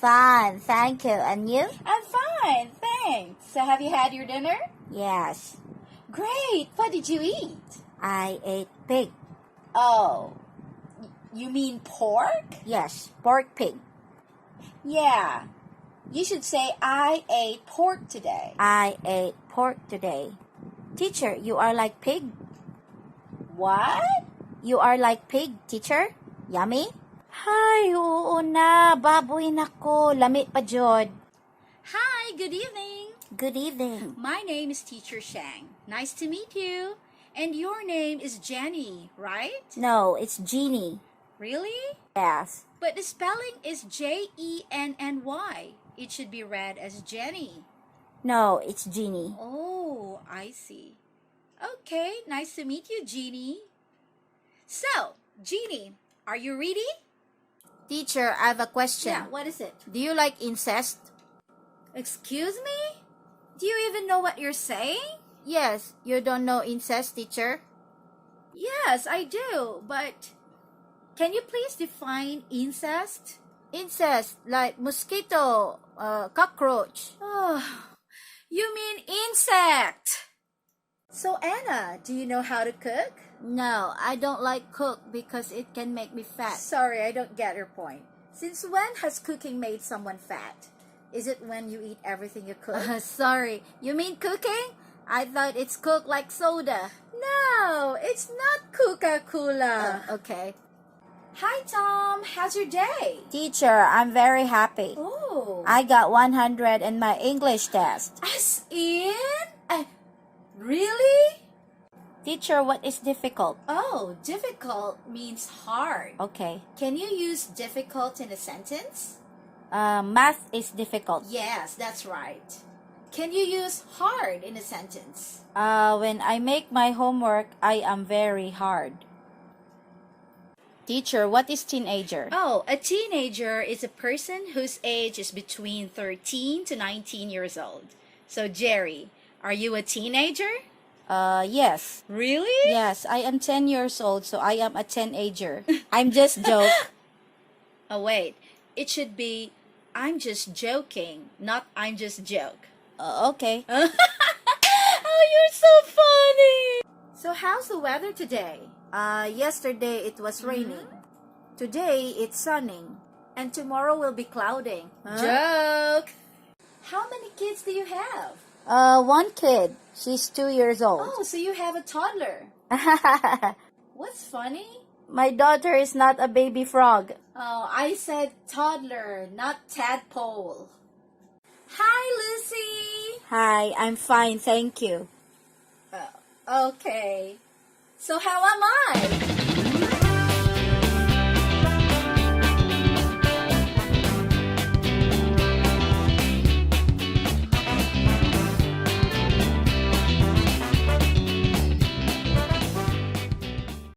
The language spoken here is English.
fine, thank you. And you? I'm fine, thanks. So have you had your dinner? Yes, Great. What did you eat? I ate pig. Oh, you mean pork? Yes, pork pig. Yeah. You should say I ate pork today. I ate pork today. Teacher, you are like pig. What? You are like pig, teacher. Yummy? Hay, oo na. Baboy nako. Lami pa jod. Hi, good evening. Good evening. My name is Teacher Shang. Nice to meet you. And your name is Jenny, right? No, it's Jeannie. Really? Yes. But the spelling is Jenny. It should be read as Jenny. No, it's Jeannie. Oh, I see. Okay, nice to meet you, Jeannie. So, Jeannie, are you ready? Teacher, I have a question. Yeah, what is it? Do you like incest? Excuse me? Do you even know what you're saying? Yes, you don't know incest, teacher? Yes, I do, but can you please define incest? Incest, like mosquito, cockroach. Oh, you mean insect. So Anna, do you know how to cook? No, I don't like cook because it can make me fat. Sorry, I don't get your point. Since when has cooking made someone fat? Is it when you eat everything you cook? Sorry, you mean cooking? I thought it's cooked like soda. No, it's not Coca-Cola. Okay. Hi Tom, how's your day? Teacher, I'm very happy. Oh. I got 100 in my English test. As in? Really? Teacher, what is difficult? Oh, difficult means hard. Okay. Can you use difficult in a sentence? Math is difficult. Yes, that's right. Can you use hard in a sentence? When I make my homework, I am very hard. Teacher, what is teenager? Oh, a teenager is a person whose age is between 13 to 19 years old. So, Jerry, are you a teenager? Yes. Really? Yes, I am 10 years old, so I am a teenager. I'm just joke. Oh, wait. It should be, I'm just joking, not I'm just joke. Okay. Oh, you're so funny. So, how's the weather today? Yesterday it was raining. Today it's sunning. And tomorrow will be clouding. Huh? Joke. How many kids do you have? One kid. She's 2 years old. Oh, so you have a toddler. What's funny? My daughter is not a baby frog. Oh, I said toddler, not tadpole. Hi, Lucy. Hi, I'm fine, thank you. Okay. So how am I?